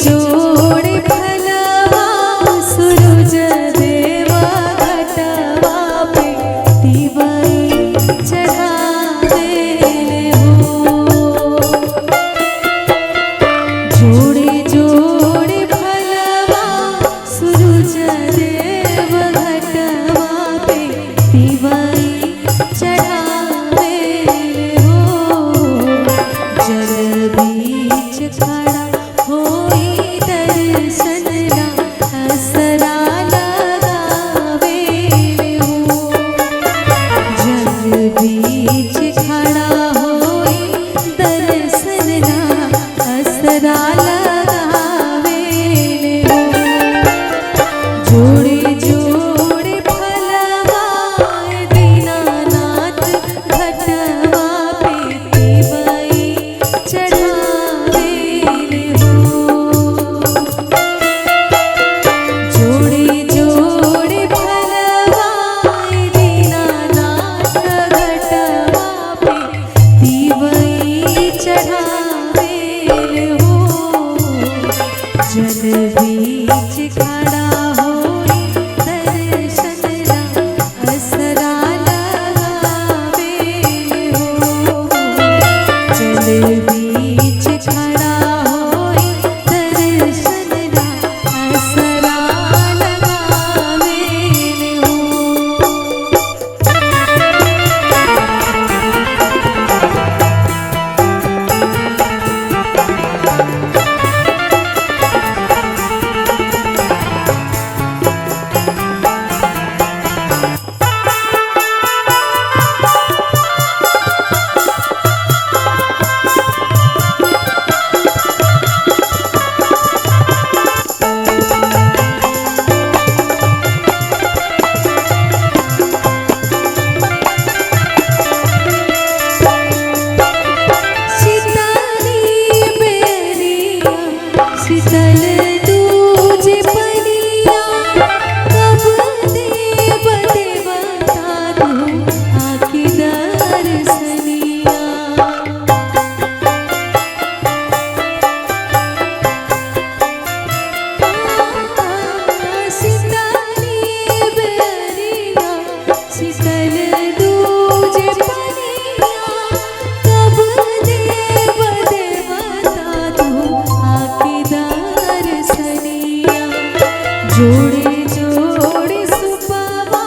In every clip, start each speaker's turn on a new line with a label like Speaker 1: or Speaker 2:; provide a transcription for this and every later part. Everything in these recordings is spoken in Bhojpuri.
Speaker 1: जोड़े फलवा सूरज देवा घटवा पे दिवाई चढ़ावे हो। जोड़े जोड़े फलवा सूरज देवा घटवा पे दिवाई चढ़ावे हो। जल बीच खड़ा होई दर्शन ला असरा लगावे हो। जल बीच खड़ा होई दर्शन ला असरा लगावे हो। जोड़े जोड़े फलवा दीनानाथ घटवा पे दिवाई चढ़ावे हो। जोड़े जोड़े फलवा दीनानाथ घटवा पे दिवाई चढ़ावे हो। जल बीच खड़ा होई दर्शन ला असरा लगावे हो। जल बीच खड़ा होई दर्शन ला असरा लगावे हो। शीतल दूजे पनिया कब देव देवता तू आखी दर्शनिया। शीतली बेरिया शीतल दूजे पनिया कब देव देवता तू आखी दर्शनिया। जोड़े जोड़े सुपवा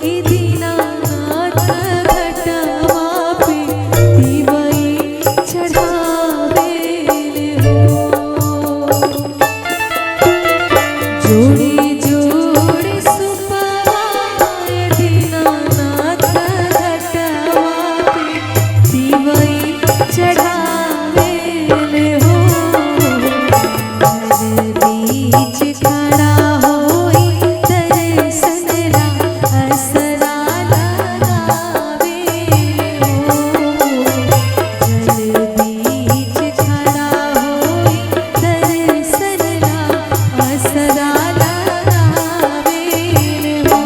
Speaker 1: ए दीनानाथ घटवा पे दिवाई चढ़ावे हो। जोड़े जोड़े सुपवा ए दीनानाथ घटवा पे दिवाई चढ़ावे हो। जल बीच खड़ा होई दर्शन ला असरा लगावे हो। जल बीच खड़ा होई दर्शन ला असरा लगावे हो।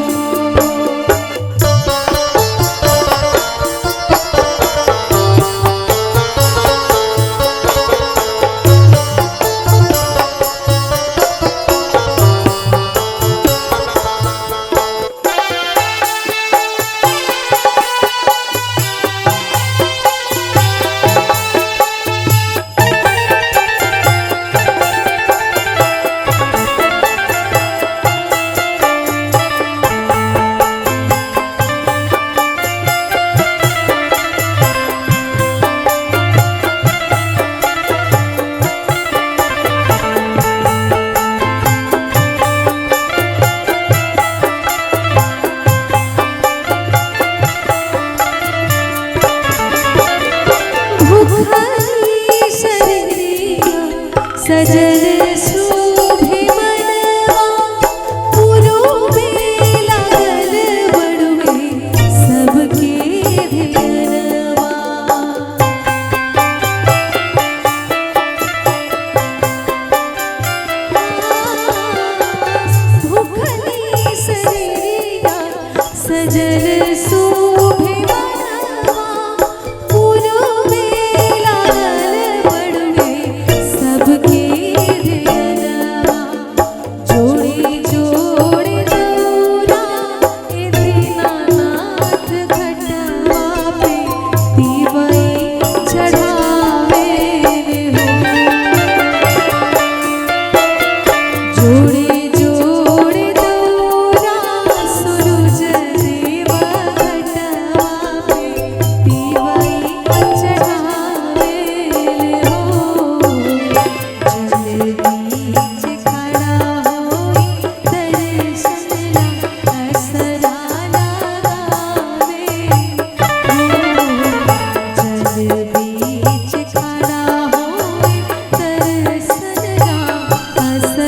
Speaker 1: सजल शोभे मनवा पुरोबे लागल बड़ुए सबके धियनवा। भूखली शरीरिया सजल शोभे मनवा पुरोबे लागल बड़ुए सबके धियनवा।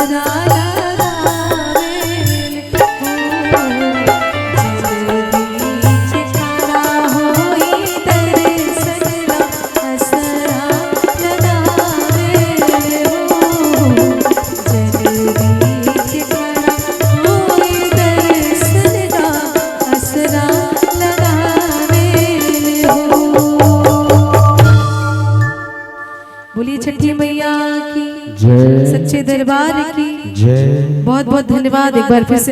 Speaker 1: असरा लगावेल हो जल बीच खड़ा होई दर्शनला असरा लगावेल हो जल बीच खड़ा होई दर्शनला असरा लगावेल हो। बोलिए छठी मैया की
Speaker 2: जय,
Speaker 1: सच्चे दरबार की
Speaker 2: जय।
Speaker 1: बहुत बहुत धन्यवाद एक बार फिर से।